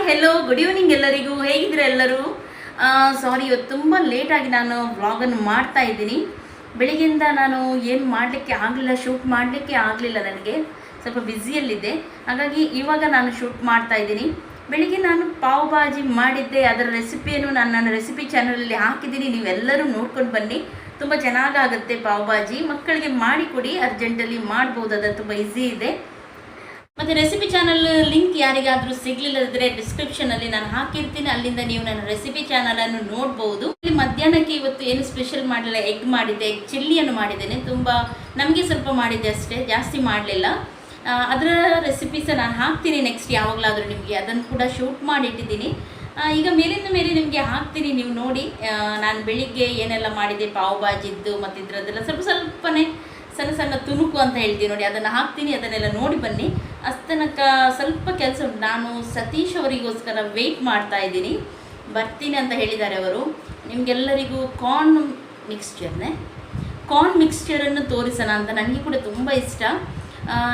Hello good evening ಎಲ್ಲರಿಗೂ. ಹೇಗಿದ್ರೆ ಎಲ್ಲರೂ? ಸಾರಿ, ಇವತ್ತು ತುಂಬ ಲೇಟಾಗಿ ನಾನು ವ್ಲಾಗನ್ನು ಮಾಡ್ತಾ ಇದ್ದೀನಿ. ಬೆಳಿಗ್ಗೆಯಿಂದ ನಾನು ಏನು ಮಾಡಲಿಕ್ಕೆ ಆಗಲಿಲ್ಲ, ಶೂಟ್ ಮಾಡಲಿಕ್ಕೆ ಆಗಲಿಲ್ಲ, ನನಗೆ ಸ್ವಲ್ಪ ಬ್ಯುಸಿಯಲ್ಲಿದ್ದೆ. ಹಾಗಾಗಿ ಇವಾಗ ನಾನು ಶೂಟ್ ಮಾಡ್ತಾ ಇದ್ದೀನಿ. ಬೆಳಿಗ್ಗೆ ನಾನು ಪಾವ್ ಭಾಜಿ ಮಾಡಿದ್ದೆ, ಅದರ ರೆಸಿಪಿಯನ್ನು ನಾನು ನನ್ನ ರೆಸಿಪಿ ಚಾನಲಲ್ಲಿ ಹಾಕಿದ್ದೀನಿ. ನೀವೆಲ್ಲರೂ ನೋಡ್ಕೊಂಡು ಬನ್ನಿ, ತುಂಬ ಚೆನ್ನಾಗಾಗುತ್ತೆ ಪಾವ್ ಭಾಜಿ. ಮಕ್ಕಳಿಗೆ ಮಾಡಿಕೊಡಿ, ಅರ್ಜೆಂಟಲ್ಲಿ ಮಾಡ್ಬೋದು, ಅದು ತುಂಬ ಈಸಿ ಇದೆ. ಮತ್ತು ರೆಸಿಪಿ ಚಾನಲ್ ಲಿಂಕ್ ಯಾರಿಗಾದರೂ ಸಿಗಲಿಲ್ಲದಿದ್ದರೆ ಡಿಸ್ಕ್ರಿಪ್ಷನಲ್ಲಿ ನಾನು ಹಾಕಿರ್ತೀನಿ, ಅಲ್ಲಿಂದ ನೀವು ನನ್ನ ರೆಸಿಪಿ ಚಾನಲನ್ನು ನೋಡ್ಬೋದು. ಇಲ್ಲಿ ಮಧ್ಯಾಹ್ನಕ್ಕೆ ಇವತ್ತು ಏನು ಸ್ಪೆಷಲ್ ಮಾಡಲಿಲ್ಲ, ಎಗ್ ಮಾಡಿದ್ದೆ, ಎಗ್ ಚಿಲ್ಲಿಯನ್ನು ಮಾಡಿದ್ದೇನೆ. ತುಂಬ ನಮಗೆ ಸ್ವಲ್ಪ ಮಾಡಿದ್ದೆ ಅಷ್ಟೇ, ಜಾಸ್ತಿ ಮಾಡಲಿಲ್ಲ. ಅದರ ರೆಸಿಪೀಸ ನಾನು ಹಾಕ್ತೀನಿ ನೆಕ್ಸ್ಟ್ ಯಾವಾಗಲಾದರೂ ನಿಮಗೆ, ಅದನ್ನು ಕೂಡ ಶೂಟ್ ಮಾಡಿಟ್ಟಿದ್ದೀನಿ. ಈಗ ಮೇಲಿಂದ ಮೇಲೆ ನಿಮಗೆ ಹಾಕ್ತೀನಿ, ನೀವು ನೋಡಿ. ನಾನು ಬೆಳಿಗ್ಗೆ ಏನೆಲ್ಲ ಮಾಡಿದೆ, ಪಾವ್ ಭಾಜಿದ್ದು ಮತ್ತು ಇದರದ್ದೆಲ್ಲ ಸ್ವಲ್ಪನೇ ಸಣ್ಣ ಸಣ್ಣ ತುಣುಕು ಅಂತ ಹೇಳ್ತೀನಿ ನೋಡಿ, ಅದನ್ನು ಹಾಕ್ತೀನಿ, ಅದನ್ನೆಲ್ಲ ನೋಡಿ ಬನ್ನಿ. ಅಷ್ಟನಕ ಸ್ವಲ್ಪ ಕೆಲಸ ಉಂಟು. ನಾನು ಸತೀಶ್ ಅವರಿಗೋಸ್ಕರ ವೆಯ್ಟ್ ಮಾಡ್ತಾ ಇದ್ದೀನಿ, ಬರ್ತೀನಿ ಅಂತ ಹೇಳಿದ್ದಾರೆ ಅವರು. ನಿಮಗೆಲ್ಲರಿಗೂ ಕಾರ್ನ್ ಮಿಕ್ಸ್ಚರನ್ನು ತೋರಿಸೋಣ ಅಂತ, ನನಗೆ ಕೂಡ ತುಂಬ ಇಷ್ಟ.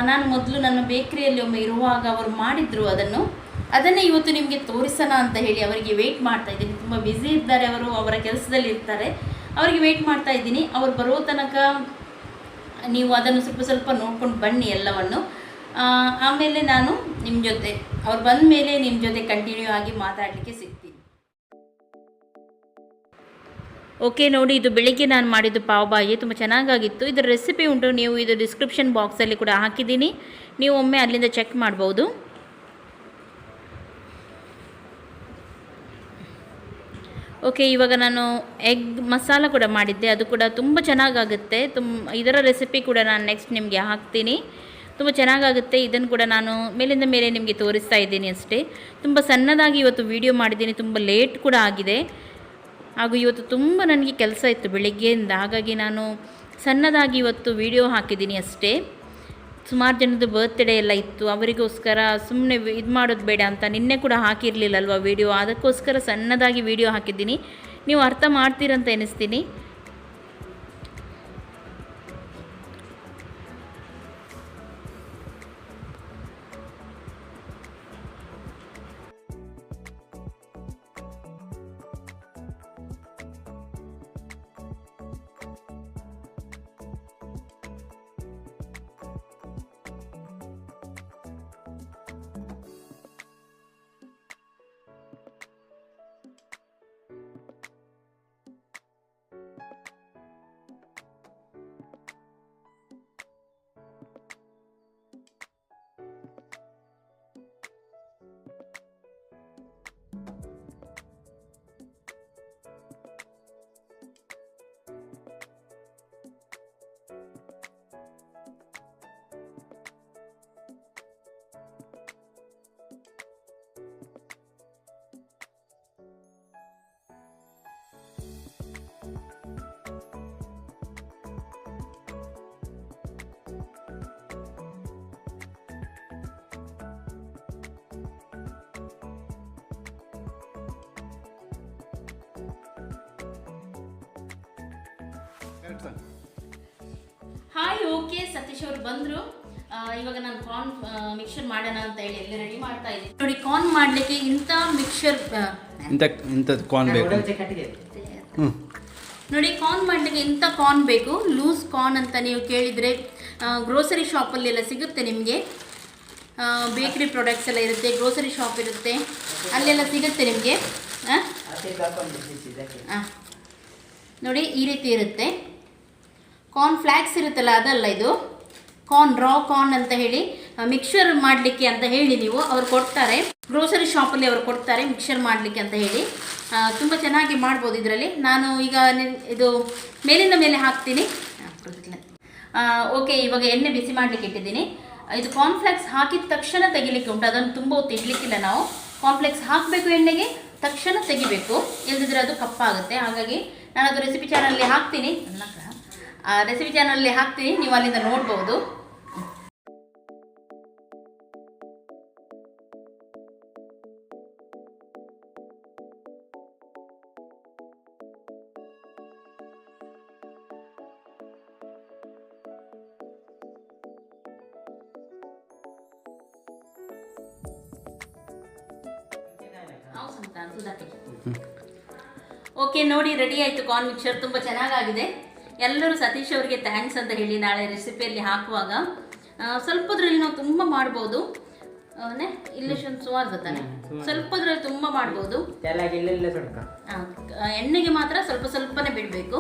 ನಾನು ಮೊದಲು ನನ್ನ ಬೇಕರಿಯಲ್ಲಿ ಒಮ್ಮೆ ಇರುವಾಗ ಅವರು ಮಾಡಿದರು, ಅದನ್ನೇ ಇವತ್ತು ನಿಮಗೆ ತೋರಿಸೋಣ ಅಂತ ಹೇಳಿ ಅವರಿಗೆ ವೆಯ್ಟ್ ಮಾಡ್ತಾ ಇದ್ದೀನಿ. ತುಂಬ ಬ್ಯುಸಿ ಇದ್ದಾರೆ ಅವರು, ಅವರ ಕೆಲಸದಲ್ಲಿ ಇರ್ತಾರೆ. ಅವರಿಗೆ ವೆಯ್ಟ್ ಮಾಡ್ತಾ ಇದ್ದೀನಿ. ಅವರು ಬರೋ ತನಕ ನೀವು ಅದನ್ನು ಸ್ವಲ್ಪ ನೋಡ್ಕೊಂಡು ಬನ್ನಿ ಎಲ್ಲವನ್ನು. ಆಮೇಲೆ ನಾನು ನಿಮ್ಮ ಜೊತೆ, ಅವ್ರು ಬಂದ ಮೇಲೆ ನಿಮ್ಮ ಜೊತೆ ಕಂಟಿನ್ಯೂ ಆಗಿ ಮಾತಾಡಲಿಕ್ಕೆ ಸಿಗ್ತೀನಿ. ಓಕೆ ನೋಡಿ, ಇದು ಬೆಳಿಗ್ಗೆ ನಾನು ಮಾಡಿದ್ದು ಪಾವ್ ಭಾಜಿ, ತುಂಬ ಚೆನ್ನಾಗಾಗಿತ್ತು. ಇದರ ರೆಸಿಪಿ ಉಂಟು, ನೀವು ಇದು ಡಿಸ್ಕ್ರಿಪ್ಷನ್ ಬಾಕ್ಸಲ್ಲಿ ಕೂಡ ಹಾಕಿದ್ದೀನಿ, ನೀವು ಒಮ್ಮೆ ಅಲ್ಲಿಂದ ಚೆಕ್ ಮಾಡ್ಬೋದು. ಓಕೆ, ಇವಾಗ ನಾನು ಎಗ್ ಮಸಾಲ ಕೂಡ ಮಾಡಿದ್ದೆ, ಅದು ಕೂಡ ತುಂಬ ಚೆನ್ನಾಗಾಗುತ್ತೆ. ಇದರ ರೆಸಿಪಿ ಕೂಡ ನಾನು ನೆಕ್ಸ್ಟ್ ನಿಮಗೆ ಹಾಕ್ತೀನಿ, ತುಂಬ ಚೆನ್ನಾಗಾಗುತ್ತೆ. ಇದನ್ನು ಕೂಡ ನಾನು ಮೇಲಿಂದ ಮೇಲೆ ನಿಮಗೆ ತೋರಿಸ್ತಾ ಇದ್ದೀನಿ ಅಷ್ಟೇ. ತುಂಬ ಸಣ್ಣದಾಗಿ ಇವತ್ತು ವಿಡಿಯೋ ಮಾಡಿದ್ದೀನಿ, ತುಂಬ ಲೇಟ್ ಕೂಡ ಆಗಿದೆ. ಹಾಗೂ ಇವತ್ತು ತುಂಬ ನನಗೆ ಕೆಲಸ ಇತ್ತು ಬೆಳಿಗ್ಗೆಯಿಂದ, ಹಾಗಾಗಿ ನಾನು ಸಣ್ಣದಾಗಿ ಇವತ್ತು ವಿಡಿಯೋ ಹಾಕಿದ್ದೀನಿ ಅಷ್ಟೇ. ಸುಮಾರು ಜನದ್ದು ಬರ್ತ್ಡೇ ಎಲ್ಲ ಇತ್ತು, ಅವರಿಗೋಸ್ಕರ ಸುಮ್ಮನೆ ಇದು ಮಾಡೋದು ಬೇಡ ಅಂತ ನಿನ್ನೆ ಕೂಡ ಹಾಕಿರಲಿಲ್ಲಲ್ವ ವಿಡಿಯೋ, ಅದಕ್ಕೋಸ್ಕರ ಸಣ್ಣದಾಗಿ ವಿಡಿಯೋ ಹಾಕಿದ್ದೀನಿ. ನೀವು ಅರ್ಥ ಮಾಡ್ತೀರಂತ ಎನಿಸ್ತೀನಿ. ಹಾಯ್, ಓಕೆ, ಸತೀಶ್ ಅವರು ಬಂದರು. ಇವಾಗ ನಾನು ಕಾರ್ನ್ ಮಿಕ್ಸರ್ ಮಾಡೋಣ ಅಂತ ಹೇಳಿ ಎಲ್ಲ ರೆಡಿ ಮಾಡ್ತಾ ಇದ್ದೀನಿ ನೋಡಿ. ಕಾರ್ನ್ ಮಾಡಲಿಕ್ಕೆ ಇಂಥ ಮಿಕ್ಸರ್ ಕಾರ್ನ್ ಬೇಕು ನೋಡಿ. ಕಾರ್ನ್ ಮಾಡಲಿಕ್ಕೆ ಇಂಥ ಕಾರ್ನ್ ಬೇಕು, ಲೂಸ್ ಕಾರ್ನ್ ಅಂತ ನೀವು ಕೇಳಿದರೆ ಗ್ರೋಸರಿ ಶಾಪಲ್ಲಿ ಎಲ್ಲ ಸಿಗುತ್ತೆ ನಿಮಗೆ. ಬೇಕ್ರಿ ಪ್ರಾಡಕ್ಟ್ಸ್ ಎಲ್ಲ ಇರುತ್ತೆ, ಗ್ರೋಸರಿ ಶಾಪ್ ಇರುತ್ತೆ, ಅಲ್ಲೆಲ್ಲ ಸಿಗುತ್ತೆ ನಿಮಗೆ. ನೋಡಿ, ಈ ರೀತಿ ಇರುತ್ತೆ. ಕಾರ್ನ್ ಫ್ಲ್ಯಾಕ್ಸ್ ಇರುತ್ತಲ್ಲ, ಅದಲ್ಲ ಇದು. ಕಾರ್ನ್ ರಾ ಕಾರ್ನ್ ಅಂತ ಹೇಳಿ ಮಿಕ್ಸರ್ ಮಾಡಲಿಕ್ಕೆ ಅಂತ ಹೇಳಿ ನೀವು ಅವ್ರು ಕೊಡ್ತಾರೆ, ಗ್ರೋಸರಿ ಶಾಪಲ್ಲಿ ಅವರು ಕೊಡ್ತಾರೆ ಮಿಕ್ಸರ್ ಮಾಡಲಿಕ್ಕೆ ಅಂತ ಹೇಳಿ. ತುಂಬ ಚೆನ್ನಾಗಿ ಮಾಡ್ಬೋದು ಇದರಲ್ಲಿ. ನಾನು ಈಗ ಇದು ಮೇಲಿಂದ ಮೇಲೆ ಹಾಕ್ತೀನಿ. ಓಕೆ, ಇವಾಗ ಎಣ್ಣೆ ಬಿಸಿ ಮಾಡಲಿಕ್ಕೆ ಇಟ್ಟಿದ್ದೀನಿ. ಇದು ಕಾರ್ನ್ಫ್ಲೆಕ್ಸ್ ಹಾಕಿದ ತಕ್ಷಣ ತೆಗಿಲಿಕ್ಕೆ ಉಂಟು, ಅದನ್ನು ತುಂಬ ಹೊತ್ತು ಇಡಲಿಕ್ಕಿಲ್ಲ ನಾವು. ಕಾರ್ನ್ಫ್ಲೆಕ್ಸ್ ಹಾಕಬೇಕು ಎಣ್ಣೆಗೆ, ತಕ್ಷಣ ತೆಗಿಬೇಕು, ಇಲ್ಲದಿದ್ದರೆ ಅದು ಕಪ್ಪಾಗುತ್ತೆ. ಹಾಗಾಗಿ ನಾನು ಅದು ರೆಸಿಪಿ ಚಾನಲಲ್ಲಿ ಹಾಕ್ತೀನಿ, ನೀವು ಅಲ್ಲಿಂದ ನೋಡ್ಬೋದು. ಓಕೆ ನೋಡಿ, ರೆಡಿ ಆಯಿತು ಕಾರ್ನ್ ಮಿಕ್ಸರ್. ತುಂಬ ಚೆನ್ನಾಗಾಗಿದೆ. ಎಲ್ಲರೂ ಸತೀಶ್ ಅವರಿಗೆ ಥ್ಯಾಂಕ್ಸ್ ಅಂತ ಹೇಳಿ ನಾಳೆ ರೆಸಿಪಿಯಲ್ಲಿ ಹಾಕುವಾಗ. ಸ್ವಲ್ಪದ್ರಲ್ಲಿ ನಾವು ತುಂಬ ಮಾಡ್ಬೋದು. ಇಲ್ಲಷ್ಟೊಂದು ಸುಮಾರು ಗೊತ್ತಾನೆ, ಸ್ವಲ್ಪದ್ರಲ್ಲಿ ತುಂಬ ಮಾಡ್ಬೋದು. ಎಣ್ಣೆಗೆ ಮಾತ್ರ ಸ್ವಲ್ಪನೇ ಬಿಡಬೇಕು.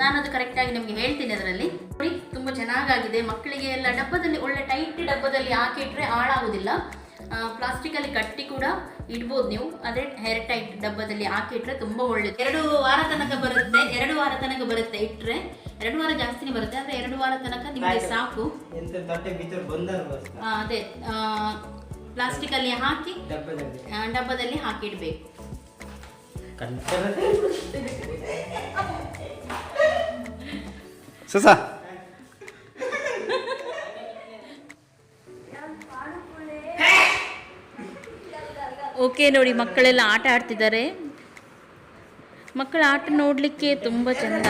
ನಾನು ಅದು ಕರೆಕ್ಟಾಗಿ ನಿಮಗೆ ಹೇಳ್ತೀನಿ. ಅದರಲ್ಲಿ ನೋಡಿ ತುಂಬ ಚೆನ್ನಾಗಾಗಿದೆ. ಮಕ್ಕಳಿಗೆ ಎಲ್ಲ ಡಬ್ಬದಲ್ಲಿ ಒಳ್ಳೆ ಟೈಟ್ ಡಬ್ಬದಲ್ಲಿ ಹಾಕಿಟ್ರೆ ಹಾಳಾಗೋದಿಲ್ಲ. ಪ್ಲಾಸ್ಟಿಕಲ್ಲಿ ಕಟ್ಟಿ ಕೂಡ ಇಡ್ಬೋದು ನೀವು. ಅದೇ ಹೇರ್ ಟೈಟ್ ಡಬ್ಬದಲ್ಲಿ ಹಾಕಿಟ್ರೆ ತುಂಬ ಒಳ್ಳೇದು. 2 ವಾರ ತನಕ ಬರುತ್ತೆ. 2 ವಾರ ತನಕ ಬರುತ್ತೆ ಇಟ್ಟರೆ. 2 ವಾರ ಜಾಸ್ತಿನೇ ಬರುತ್ತೆ, ಆದರೆ 2 ವಾರ ತನಕ ನಿಮಗೆ ಸಾಕು. ಅದೇ ಪ್ಲಾಸ್ಟಿಕಲ್ಲಿ ಹಾಕಿ ಡಬ್ಬದಲ್ಲಿ ಹಾಕಿಡ್ಬೇಕು. ಓಕೆ ನೋಡಿ, ಮಕ್ಕಳೆಲ್ಲ ಆಟ ಆಡ್ತಿದ್ದಾರೆ. ಮಕ್ಕಳ ಆಟ ನೋಡಲಿಕ್ಕೆ ತುಂಬ ಚೆಂದ.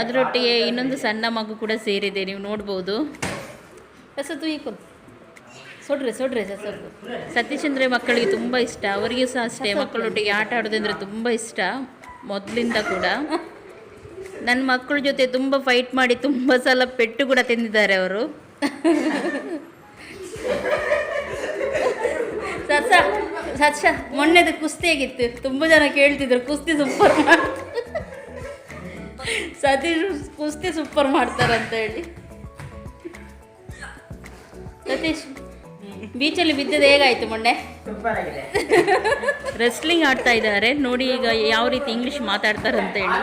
ಅದರೊಟ್ಟಿಗೆ ಇನ್ನೊಂದು ಸಣ್ಣ ಮಗು ಕೂಡ ಸೇರಿದೆ, ನೀವು ನೋಡ್ಬೋದು. ಸೊಡ್ರೆ ಸತೀಶ್ ಅಂದರೆ ಮಕ್ಕಳಿಗೆ ತುಂಬ ಇಷ್ಟ. ಅವರಿಗೂ ಸಹ ಅಷ್ಟೇ, ಮಕ್ಕಳೊಟ್ಟಿಗೆ ಆಟ ಆಡೋದಂದರೆ ತುಂಬ ಇಷ್ಟ ಮೊದಲಿಂದ ಕೂಡ. ನನ್ನ ಮಕ್ಕಳ ಜೊತೆ ತುಂಬ ಫೈಟ್ ಮಾಡಿ ತುಂಬ ಸಲ ಪೆಟ್ಟು ಕೂಡ ತಿಂದಿದ್ದಾರೆ ಅವರು. ಸತ್ಸ ಮೊನ್ನೆದು ಕುಸ್ತಿ ಆಗಿತ್ತು, ತುಂಬ ಜನ ಕೇಳ್ತಿದ್ರು ಕುಸ್ತಿ ಸೂಪರ್ ಸತೀಶ್ ಕುಸ್ತಿ ಸೂಪರ್ ಮಾಡ್ತಾರಂತ ಹೇಳಿ. ಸತೀಶ್ ಬೀಚಲ್ಲಿ ಬಿದ್ದದ್ದು ಹೇಗಾಯ್ತು ಮೊನ್ನೆ? ರೆಸ್ಲಿಂಗ್ ಆಡ್ತಾ ಇದ್ದಾರೆ ನೋಡಿ, ಈಗ ಯಾವ ರೀತಿ ಇಂಗ್ಲಿಷ್ ಮಾತಾಡ್ತಾರೆ ಅಂತ ಹೇಳಿ.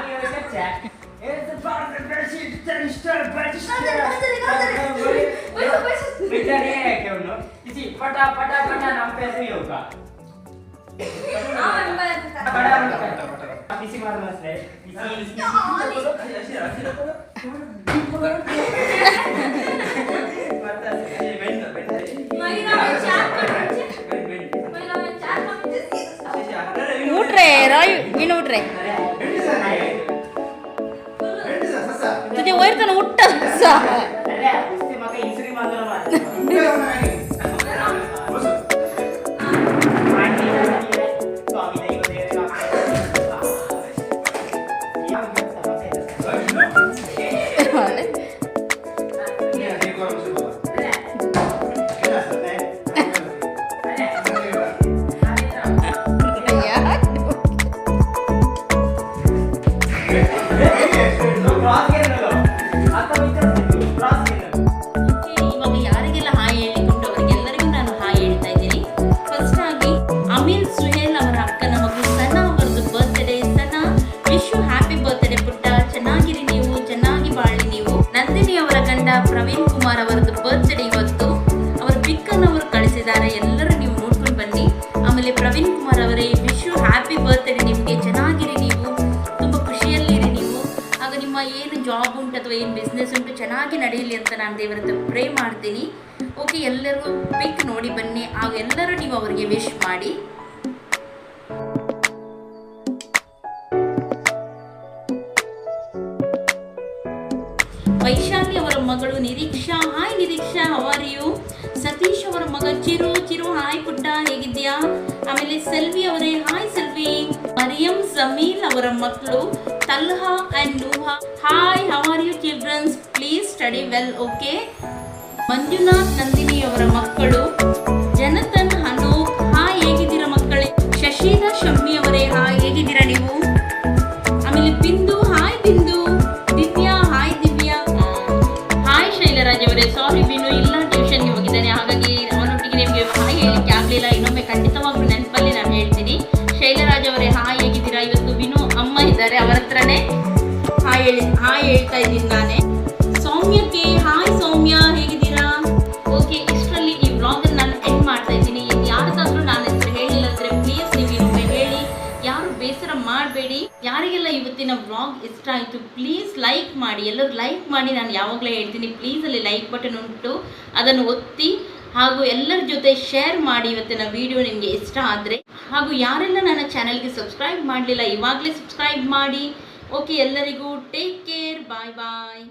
उठरे राय इन उठरे तुझे वैर तो उठ सा ಪ್ರವೀಣ್ ಕುಮಾರ್ ಅವರದ್ದು ಬರ್ತ್ಡೇ ಇವತ್ತು. ಅವರ ಪಿಕ್ಕನ್ನು ಅವರು ಕಳಿಸಿದ್ದಾರೆ, ಎಲ್ಲರೂ ನೀವು ನೋಡ್ಕೊಂಡು ಬನ್ನಿ. ಆಮೇಲೆ ಪ್ರವೀಣ್ ಕುಮಾರ್ ಅವರೇ, ವಿಶ್ ಯು ಹ್ಯಾಪಿ ಬರ್ತ್ಡೇ. ನಿಮಗೆ ಚೆನ್ನಾಗಿರಿ, ನೀವು ತುಂಬ ಖುಷಿಯಲ್ಲಿರಿ. ನೀವು ಆಗ ನಿಮ್ಮ ಏನು ಜಾಬ್ ಉಂಟು ಅಥವಾ ಏನು ಬಿಸ್ನೆಸ್ ಉಂಟು ಚೆನ್ನಾಗಿ ನಡೆಯಲಿ ಅಂತ ನಾನು ದೇವರದ್ದು ಪ್ರೇ ಮಾಡ್ತೀನಿ. ಓಕೆ, ಎಲ್ಲರೂ ಪಿಕ್ ನೋಡಿ ಬನ್ನಿ, ಆಗ ಎಲ್ಲರೂ ನೀವು ಅವರಿಗೆ ವಿಶ್ ಮಾಡಿ. ವೈಶಾಲಿ ಅವರ ಮಗಳು Niriksha, hi Niriksha, how are you? Satish ಅವರ ಮಗ ಚಿರು, ಹಾಯ್ ಪುಟ್ಟ, ಹೇಗಿದ್ಯಾ? ಆಮೇಲೆ ಸೆಲ್ವಿ ಅವರೇ, ಹಾಯ್ ಸೆಲ್ವಿ. ಮರಿಯಂ ಜಮೀಲ್ ಅವರ ಮಕ್ಕಳು Talha and Nooha, hi, how are you childrens? Please study well, okay. Manjunath Nandini ಅವರ ಮಕ್ಕಳು ಜನತನ್, ಅನೂಪ್, ಹಾಯ್, ಹೇಗಿದ್ದೀರಾ ಮಕ್ಕಳೇ? ಶಶಿಧಾ ಶಮ್ಮಿ ಅವರೇ, ಹಾಯ್, ಹೇಗಿದ್ದೀರಾ ನೀವು? ಆಮೇಲೆ ಬಿಂದು, ಹಾಯ್ ಬಿಂದು. ದಿವ್ಯಾ, ಹಾಯ್ ದಿವ್ಯಾ. ಹಾಯ್ ಶೈಲರಾಜ್ ಅವರೇ, ಸಾರಿ ಬಿನು ಇಲ್ಲ, ಟ್ಯೂಷನ್ಗೆ ಹೋಗಿದ್ದಾನೆ, ಹಾಗಾಗಿ ಅವನೊಟ್ಟಿಗೆ ನಿಮಗೆ ಹಾಯ್ ಹೇಳಲಿಕ್ಕೆ ಆಗಲಿಲ್ಲ. ಇನ್ನೊಮ್ಮೆ ಖಂಡಿತವಾಗ್ಲೂ ನೆನಪಲ್ಲಿ ನಾನು ಹೇಳ್ತೀನಿ. ಶೈಲರಾಜ್ ಅವರೇ, ಹಾಯ್, ಹೇಗಿದ್ದೀರಾ? ಇವತ್ತು ಬಿನು ಅಮ್ಮ ಇದ್ದಾರೆ, ಅವರ ಹತ್ರನೇ ಹಾಯ್ ಹೇಳ್ತಾ ಇದ್ದೀನಿ ನಾನೇ. ಸೌಮ್ಯಕ್ಕೆ, ಹಾಯ್ ಸೌಮ್ಯ, ಹೇಗಿದ್ದೀರಾ? ಓಕೆ, ಇಷ್ಟರಲ್ಲಿ ಈ ವ್ಲಾಗನ್ನು ನಾನು ಎಂಡ್ ಮಾಡ್ತಾ ಇದ್ದೀನಿ. ಯಾರಿಗಾದ್ರೂ ನಾನು ಹೆಸರು ಹೇಳಿಲ್ಲ ಅಂದರೆ ಪ್ಲೀಸ್ ನೀವು ಇನ್ನೊಮ್ಮೆ ಹೇಳಿ, ಯಾರು ಬೇಸರ ಮಾಡಬೇಡಿ. ಯಾರಿಗೆಲ್ಲ ಇವತ್ತಿನ ವ್ಲಾಗ್ ಇಷ್ಟ ಆಯಿತು ಪ್ಲೀಸ್ ಲೈಕ್ ಮಾಡಿ, ಎಲ್ಲರೂ ಲೈಕ್ ಮಾಡಿ. ನಾನು ಯಾವಾಗಲೇ ಹೇಳ್ತೀನಿ, ಪ್ಲೀಸ್ ಅಲ್ಲಿ ಲೈಕ್ ಬಟನ್ ಉಂಟು, ಅದನ್ನು ಒತ್ತಿ, ಹಾಗೂ ಎಲ್ಲರ ಜೊತೆ ಶೇರ್ ಮಾಡಿ ಇವತ್ತಿನ ವಿಡಿಯೋ ನಿಮಗೆ ಇಷ್ಟ ಆದರೆ. ಹಾಗೂ ಯಾರೆಲ್ಲ ನನ್ನ ಚಾನಲ್ಗೆ ಸಬ್ಸ್ಕ್ರೈಬ್ ಮಾಡಲಿಲ್ಲ, ಇವಾಗಲೇ ಸಬ್ಸ್ಕ್ರೈಬ್ ಮಾಡಿ. ಓಕೆ, ಎಲ್ಲರಿಗೂ ಟೇಕ್ ಕೇರ್, ಬಾಯ್ ಬಾಯ್.